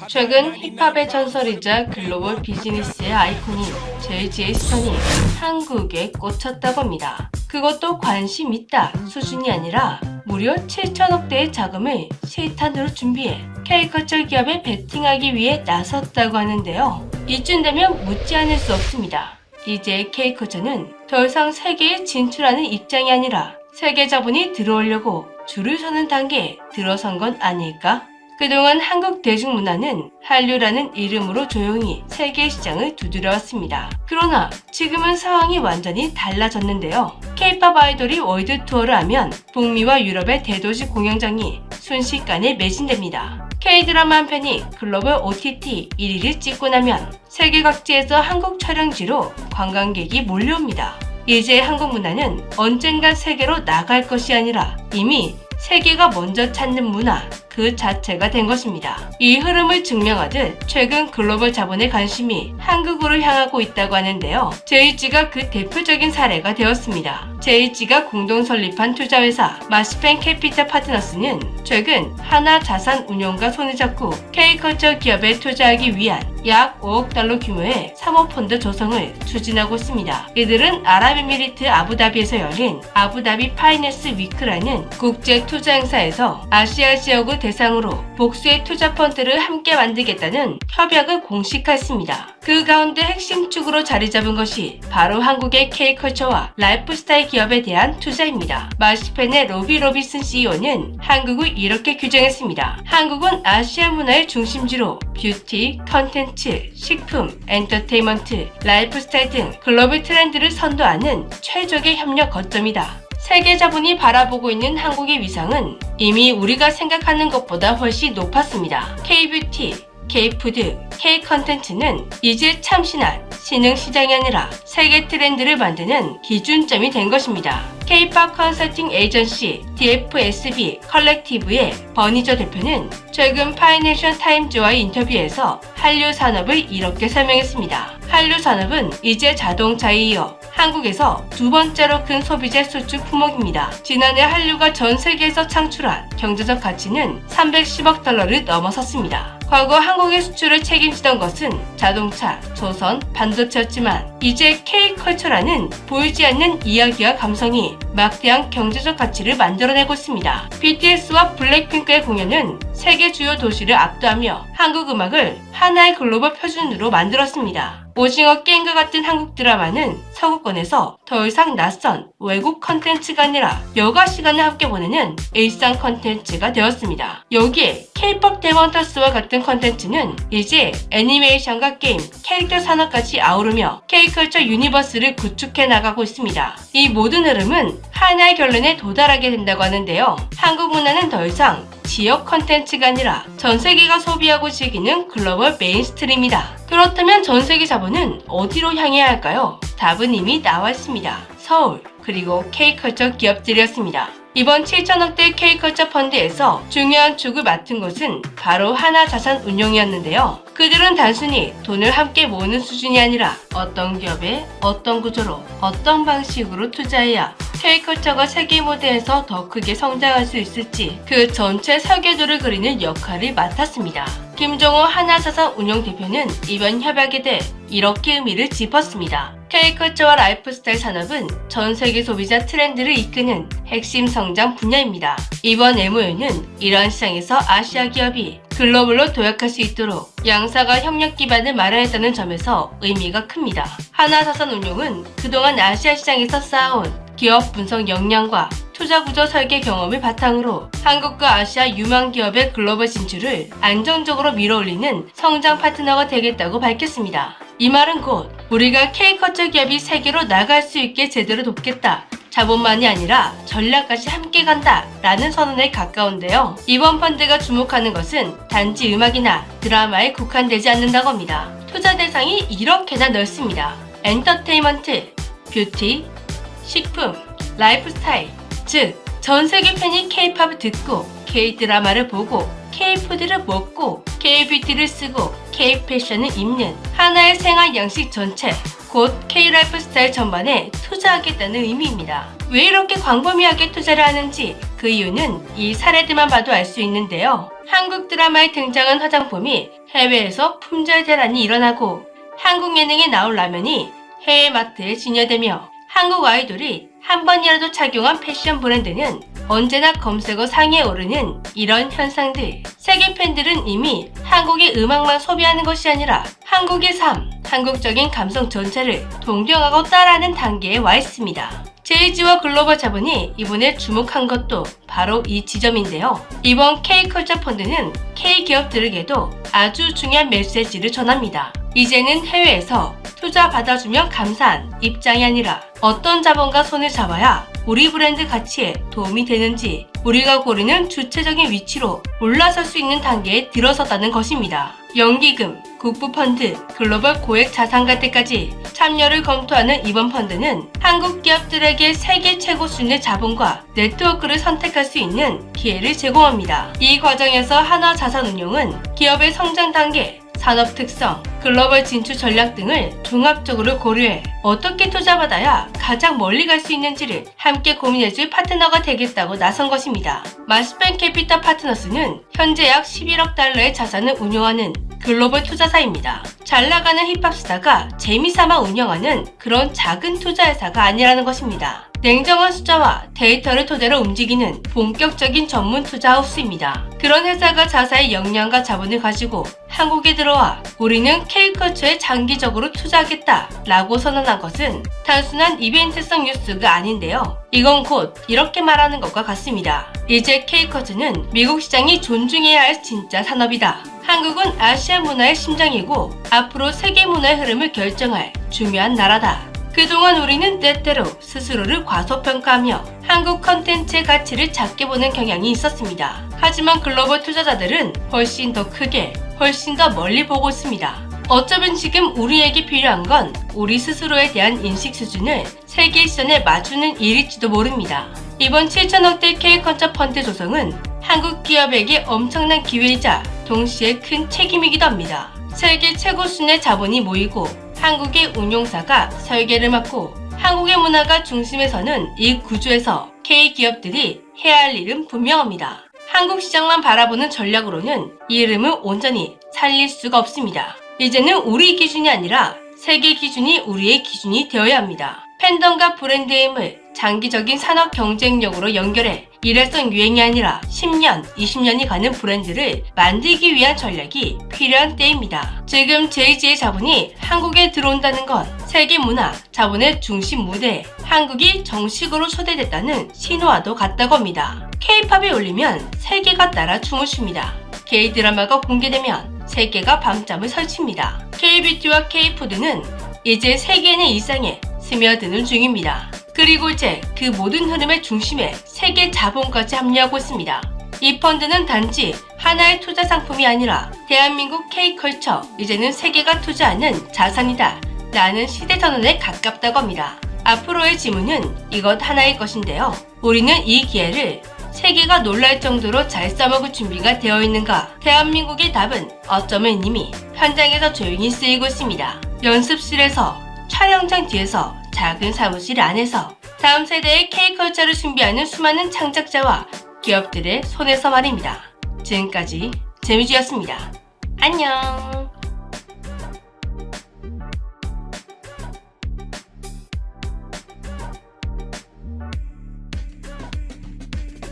최근 힙합의 전설이자 글로벌 비즈니스의 아이콘인 JG의 시선이 한국에 꽂혔다고 합니다. 그것도 관심 있다 수준이 아니라 무려 7천억대의 자금을 실탄으로 준비해 K컬처 기업에 베팅하기 위해 나섰다고 하는데요. 이쯤 되면 묻지 않을 수 없습니다. 이제 K컬처는 더 이상 세계에 진출하는 입장이 아니라 세계 자본이 들어오려고 줄을 서는 단계에 들어선 건 아닐까? 그동안 한국 대중문화는 한류라는 이름으로 조용히 세계 시장을 두드려왔습니다. 그러나 지금은 상황이 완전히 달라졌는데요. K-POP 아이돌이 월드 투어를 하면 북미와 유럽의 대도시 공연장이 순식간에 매진됩니다. K-드라마 한 편이 글로벌 OTT 1위를 찍고 나면 세계 각지에서 한국 촬영지로 관광객이 몰려옵니다. 이제 한국 문화는 언젠가 세계로 나갈 것이 아니라 이미 세계가 먼저 찾는 문화 그 자체가 된 것입니다. 이 흐름을 증명하듯 최근 글로벌 자본의 관심이 한국으로 향하고 있다고 하는데요. JG가 그 대표적인 사례가 되었습니다. JG가 공동 설립한 투자회사 마시펜 캐피탈 파트너스는 최근 하나자산운용과 손을 잡고 K컬처 기업에 투자하기 위한 약 5억 달러 규모의 사모펀드 조성을 추진하고 있습니다. 이들은 아랍에미리트 아부다비에서 열린 아부다비 파이낸스 위크라는 국제 투자 행사에서 아시아 지역을 대상으로 복수의 투자 펀드를 함께 만들겠다는 협약을 공식화했습니다. 그 가운데 핵심 축으로 자리 잡은 것이 바로 한국의 K컬처와 라이프스타일 기업에 대한 투자입니다. 마시펜의 로비 로비슨 CEO는 한국을 이렇게 규정했습니다. 한국은 아시아 문화의 중심지로 뷰티, 컨텐츠, 식품, 엔터테인먼트, 라이프스타일 등 글로벌 트렌드를 선도하는 최적의 협력 거점이다. 세계 자본이 바라보고 있는 한국의 위상은 이미 우리가 생각하는 것보다 훨씬 높았습니다. K-뷰티, K-푸드, K-컨텐츠는 이제 참신한 신흥 시장이 아니라 세계 트렌드를 만드는 기준점이 된 것입니다. K-POP 컨설팅 에이전시 DFSB 컬렉티브의 버니저 대표는 최근 파이낸셜 타임즈와의 인터뷰에서 한류 산업을 이렇게 설명했습니다. 한류 산업은 이제 자동차에 이어 한국에서 두 번째로 큰 소비재 수출 품목입니다. 지난해 한류가 전 세계에서 창출한 경제적 가치는 310억 달러를 넘어섰습니다. 과거 한국의 수출을 책임지던 것은 자동차, 조선, 반도체였지만 이제 K컬처라는 보이지 않는 이야기와 감성이 막대한 경제적 가치를 만들어내고 있습니다. BTS와 블랙핑크의 공연은 세계 주요 도시를 압도하며 한국 음악을 하나의 글로벌 표준으로 만들었습니다. 오징어 게임과 같은 한국 드라마는 서구권에서 더 이상 낯선 외국 컨텐츠가 아니라 여가 시간을 함께 보내는 일상 컨텐츠가 되었습니다. 여기에 K-POP 데몬터스와 같은 컨텐츠는 이제 애니메이션과 게임, 캐릭터 산업까지 아우르며 K컬처 유니버스를 구축해 나가고 있습니다. 이 모든 흐름은 하나의 결론에 도달하게 된다고 하는데요. 한국 문화는 더 이상 지역 컨텐츠가 아니라 전 세계가 소비하고 즐기는 글로벌 메인스트림이다. 그렇다면 전 세계 자본은 어디로 향해야 할까요? 답은 이미 나와 있습니다. 서울, 그리고 K컬처 기업들이었습니다. 이번 7천억대 K컬처 펀드에서 중요한 축을 맡은 곳은 바로 하나자산운용이었는데요. 그들은 단순히 돈을 함께 모으는 수준이 아니라 어떤 기업에 어떤 구조로 어떤 방식으로 투자해야 K컬처가 세계 무대에서 더 크게 성장할 수 있을지 그 전체 설계도를 그리는 역할을 맡았습니다. 김종호 하나자산운용 대표는 이번 협약에 대해 이렇게 의미를 짚었습니다. K컬처와 라이프스타일 산업은 전 세계 소비자 트렌드를 이끄는 핵심 성장 분야입니다. 이번 MOU는 이러한 시장에서 아시아 기업이 글로벌로 도약할 수 있도록 양사가 협력 기반을 마련했다는 점에서 의미가 큽니다. 하나자산운용은 그동안 아시아 시장에서 쌓아온 기업 분석 역량과 투자 구조 설계 경험을 바탕으로 한국과 아시아 유망 기업의 글로벌 진출을 안정적으로 밀어올리는 성장 파트너가 되겠다고 밝혔습니다. 이 말은 곧 우리가 K컬처 기업이 세계로 나갈 수 있게 제대로 돕겠다. 자본만이 아니라 전략까지 함께 간다 라는 선언에 가까운데요. 이번 펀드가 주목하는 것은 단지 음악이나 드라마에 국한되지 않는다고 합니다. 투자 대상이 이렇게나 넓습니다. 엔터테인먼트, 뷰티, 식품, 라이프스타일, 즉 전 세계 팬이 K-POP을 듣고 K-드라마를 보고 K-푸드를 먹고 K-뷰티를 쓰고 K-패션을 입는 하나의 생활 양식 전체, 곧 K-라이프스타일 전반에 투자하겠다는 의미입니다. 왜 이렇게 광범위하게 투자를 하는지 그 이유는 이 사례들만 봐도 알 수 있는데요. 한국 드라마에 등장한 화장품이 해외에서 품절 대란이 일어나고 한국 예능에 나올 라면이 해외 마트에 진열되며 한국 아이돌이 한 번이라도 착용한 패션 브랜드는 언제나 검색어 상위에 오르는 이런 현상들. 세계 팬들은 이미 한국의 음악만 소비하는 것이 아니라 한국의 삶, 한국적인 감성 전체를 동경하고 따라하는 단계에 와 있습니다. JG와 글로벌 자본이 이번에 주목한 것도 바로 이 지점인데요. 이번 K컬처 펀드는 K기업들에게도 아주 중요한 메시지를 전합니다. 이제는 해외에서 투자 받아주면 감사한 입장이 아니라 어떤 자본과 손을 잡아야 우리 브랜드 가치에 도움이 되는지 우리가 고르는 주체적인 위치로 올라설 수 있는 단계에 들어섰다는 것입니다. 연기금, 국부펀드, 글로벌 고액 자산가들까지 참여를 검토하는 이번 펀드는 한국 기업들에게 세계 최고 수준의 자본과 네트워크를 선택할 수 있는 기회를 제공합니다. 이 과정에서 한화자산운용은 기업의 성장 단계, 산업 특성, 글로벌 진출 전략 등을 종합적으로 고려해 어떻게 투자받아야 가장 멀리 갈 수 있는지를 함께 고민해줄 파트너가 되겠다고 나선 것입니다. 마스펜 캐피탈 파트너스는 현재 약 11억 달러의 자산을 운용하는 글로벌 투자사입니다. 잘나가는 힙합 스타가 재미삼아 운영하는 그런 작은 투자회사가 아니라는 것입니다. 냉정한 숫자와 데이터를 토대로 움직이는 본격적인 전문 투자 하우스입니다. 그런 회사가 자사의 역량과 자본을 가지고 한국에 들어와 우리는 K컬처에 장기적으로 투자하겠다 라고 선언한 것은 단순한 이벤트성 뉴스가 아닌데요. 이건 곧 이렇게 말하는 것과 같습니다. 이제 K컬처는 미국 시장이 존중해야 할 진짜 산업이다. 한국은 아시아 문화의 심장이고 앞으로 세계 문화의 흐름을 결정할 중요한 나라다. 그동안 우리는 때때로 스스로를 과소평가하며 한국 컨텐츠의 가치를 작게 보는 경향이 있었습니다. 하지만 글로벌 투자자들은 훨씬 더 크게, 훨씬 더 멀리 보고 있습니다. 어쩌면 지금 우리에게 필요한 건 우리 스스로에 대한 인식 수준을 세계 시선에 맞추는 일일지도 모릅니다. 이번 7천억대 K컬처 펀드 조성은 한국 기업에게 엄청난 기회이자 동시에 큰 책임이기도 합니다. 세계 최고 수준의 자본이 모이고 한국의 운용사가 설계를 맡고 한국의 문화가 중심에 서는 이 구조에서 K기업들이 해야 할 일은 분명합니다. 한국 시장만 바라보는 전략으로는 이 흐름을 온전히 살릴 수가 없습니다. 이제는 우리 기준이 아니라 세계 기준이 우리의 기준이 되어야 합니다. 팬덤과 브랜드의 힘을 장기적인 산업 경쟁력으로 연결해 일회성 유행이 아니라 10년, 20년이 가는 브랜드를 만들기 위한 전략이 필요한 때입니다. 지금 JG의 자본이 한국에 들어온다는 건 세계 문화, 자본의 중심 무대에 한국이 정식으로 초대됐다는 신호와도 같다고 합니다. K-팝이 울리면 세계가 따라 춤을 춥니다. K-드라마가 공개되면 세계가 밤잠을 설칩니다. K-뷰티와 K-푸드는 이제 세계인의 일상에 스며드는 중입니다. 그리고 이제 그 모든 흐름의 중심에 세계 자본까지 합류하고 있습니다. 이 펀드는 단지 하나의 투자 상품이 아니라 대한민국 K컬처, 이제는 세계가 투자하는 자산이다 라는 시대선언에 가깝다고 합니다. 앞으로의 지문은 이것 하나일 것인데요. 우리는 이 기회를 세계가 놀랄 정도로 잘 써먹을 준비가 되어 있는가? 대한민국의 답은 어쩌면 이미 현장에서 조용히 쓰이고 있습니다. 연습실에서, 촬영장 뒤에서, 작은 사무실 안에서 다음 세대의 K컬처를 준비하는 수많은 창작자와 기업들의 손에서 말입니다. 지금까지 재미지였습니다. 안녕.